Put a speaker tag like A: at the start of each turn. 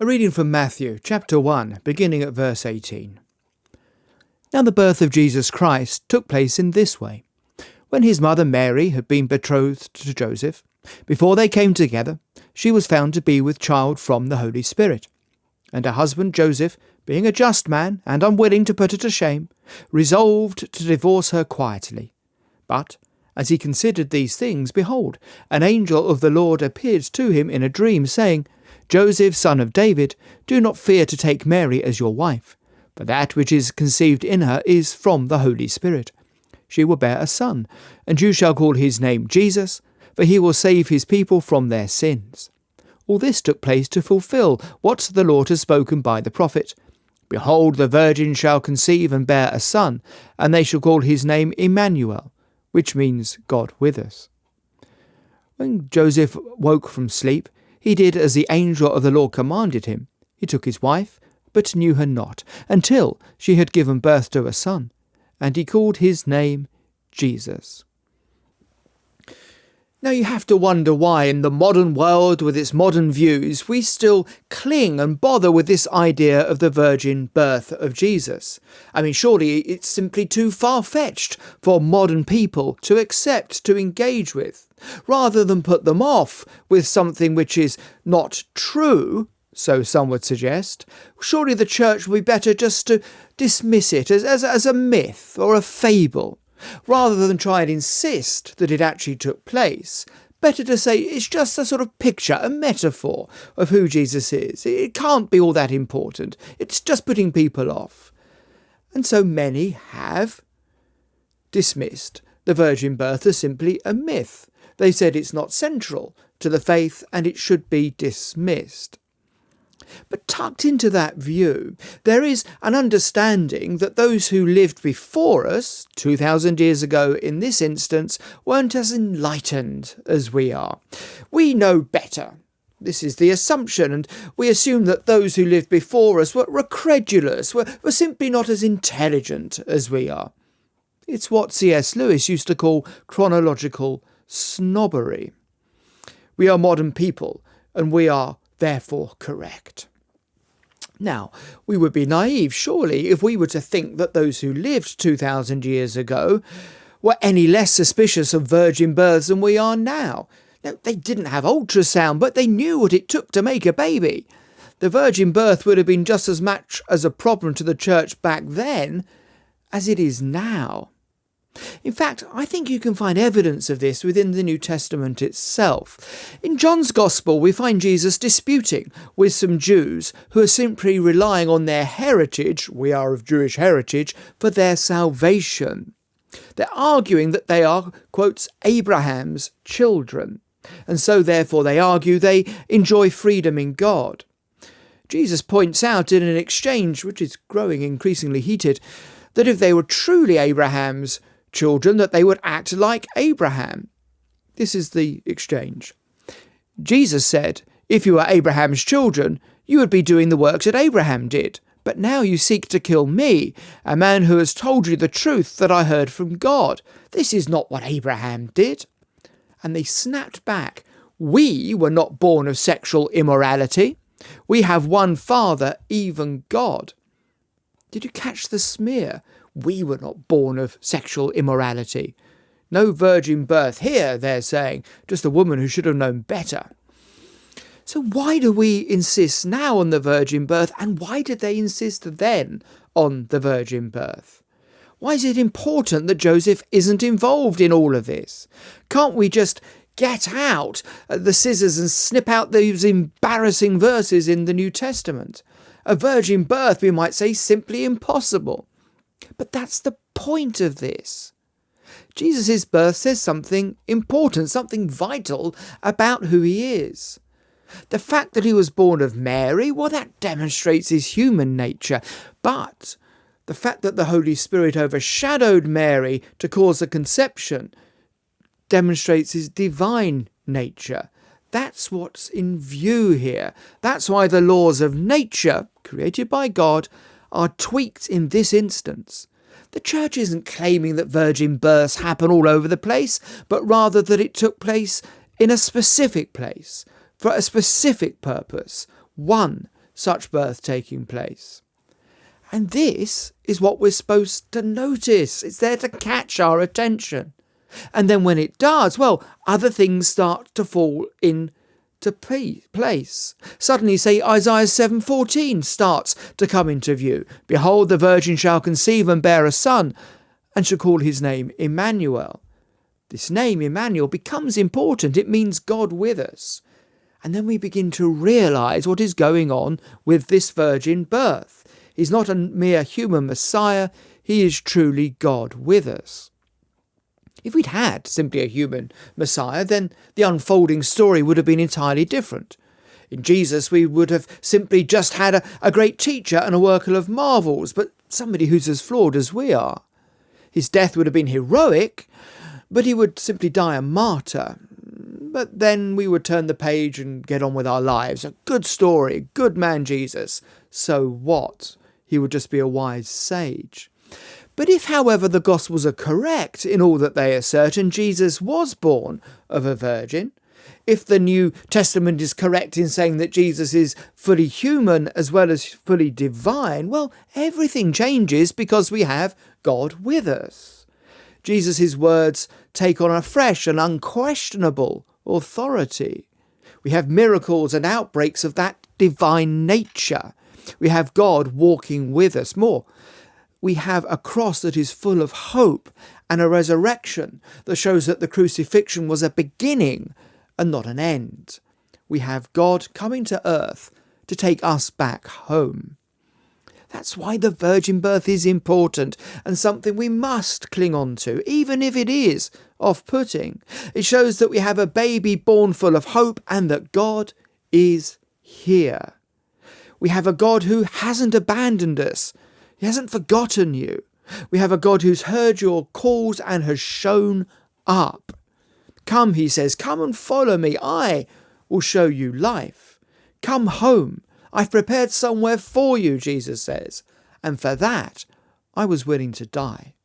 A: A reading from Matthew, chapter 1, beginning at verse 18. Now the birth of Jesus Christ took place in this way. When his mother Mary had been betrothed to Joseph, before they came together, she was found to be with child from the Holy Spirit. And her husband Joseph, being a just man and unwilling to put her to shame, resolved to divorce her quietly. But as he considered these things, behold, an angel of the Lord appeared to him in a dream, saying, Joseph, son of David, do not fear to take Mary as your wife, for that which is conceived in her is from the Holy Spirit. She will bear a son, and you shall call his name Jesus, for he will save his people from their sins. All this took place to fulfil what the Lord has spoken by the prophet. Behold, the virgin shall conceive and bear a son, and they shall call his name Immanuel, which means God with us. When Joseph woke from sleep, he did as the angel of the Lord commanded him. He took his wife, but knew her not, until she had given birth to a son, and he called his name Jesus. Now you have to wonder why in the modern world with its modern views we still cling and bother with this idea of the virgin birth of Jesus. I mean, surely it's simply too far-fetched for modern people to accept, to engage with, rather than put them off with something which is not true, so some would suggest. Surely the church would be better just to dismiss it as a myth or a fable, rather than try and insist that it actually took place. Better to say it's just a sort of picture, a metaphor of who Jesus is. It can't be all that important. It's just putting people off. And so many have dismissed the virgin birth as simply a myth. They said it's not central to the faith and it should be dismissed. But tucked into that view, there is an understanding that those who lived before us, 2,000 years ago in this instance, weren't as enlightened as we are. We know better. This is the assumption, and we assume that those who lived before us were credulous, were simply not as intelligent as we are. It's what C.S. Lewis used to call chronological snobbery. We are modern people, and we are therefore correct. Now, we would be naive, surely, if we were to think that those who lived 2,000 years ago were any less suspicious of virgin births than we are now. Now, they didn't have ultrasound, but they knew what it took to make a baby. The virgin birth would have been just as much as a problem to the church back then as it is now. In fact, I think you can find evidence of this within the New Testament itself. In John's Gospel, we find Jesus disputing with some Jews who are simply relying on their heritage, we are of Jewish heritage, for their salvation. They're arguing that they are, quotes, Abraham's children, and so therefore they argue they enjoy freedom in God. Jesus points out in an exchange, which is growing increasingly heated, that if they were truly Abraham's children, that they would act like Abraham. This is the exchange. Jesus said, if you are Abraham's children, you would be doing the works that Abraham did. But now you seek to kill me, a man who has told you the truth that I heard from God. This is not what Abraham did. And they snapped back. We were not born of sexual immorality. We have one Father, even God. Did you catch the smear? We were not born of sexual immorality. No virgin birth here, they're saying. Just a woman who should have known better. So why do we insist now on the virgin birth, and why did they insist then on the virgin birth? Why is it important that Joseph isn't involved in all of this? Can't we just get out the scissors and snip out these embarrassing verses in the New Testament? A virgin birth, we might say, simply impossible. But that's the point of this. Jesus' birth says something important, something vital about who he is. The fact that he was born of Mary, well, that demonstrates his human nature. But the fact that the Holy Spirit overshadowed Mary to cause the conception demonstrates his divine nature. That's what's in view here. That's why the laws of nature, created by God, are tweaked in this instance. The church isn't claiming that virgin births happen all over the place, but rather that it took place in a specific place, for a specific purpose, one such birth taking place. And this is what we're supposed to notice. It's there to catch our attention. And then when it does, well, other things start to fall into place. Suddenly, say, Isaiah 7:14 starts to come into view. Behold, the virgin shall conceive and bear a son, and shall call his name Immanuel. This name, Immanuel, becomes important. It means God with us. And then we begin to realise what is going on with this virgin birth. He's not a mere human Messiah. He is truly God with us. If we'd had simply a human Messiah, then the unfolding story would have been entirely different. In Jesus, we would have simply just had a great teacher and a worker of marvels, but somebody who's as flawed as we are. His death would have been heroic, but he would simply die a martyr. But then we would turn the page and get on with our lives. A good story, good man Jesus. So what? He would just be a wise sage. But if, however, the Gospels are correct in all that they assert, and Jesus was born of a virgin, if the New Testament is correct in saying that Jesus is fully human as well as fully divine, well, everything changes because we have God with us. Jesus' words take on a fresh and unquestionable authority. We have miracles and outbreaks of that divine nature. We have God walking with us. More, we have a cross that is full of hope and a resurrection that shows that the crucifixion was a beginning and not an end. We have God coming to earth to take us back home. That's why the virgin birth is important and something we must cling on to, even if it is off-putting. It shows that we have a baby born full of hope and that God is here. We have a God who hasn't abandoned us. He hasn't forgotten you. We have a God who's heard your calls and has shown up. Come, he says, come and follow me. I will show you life. Come home. I've prepared somewhere for you, Jesus says. And for that, I was willing to die.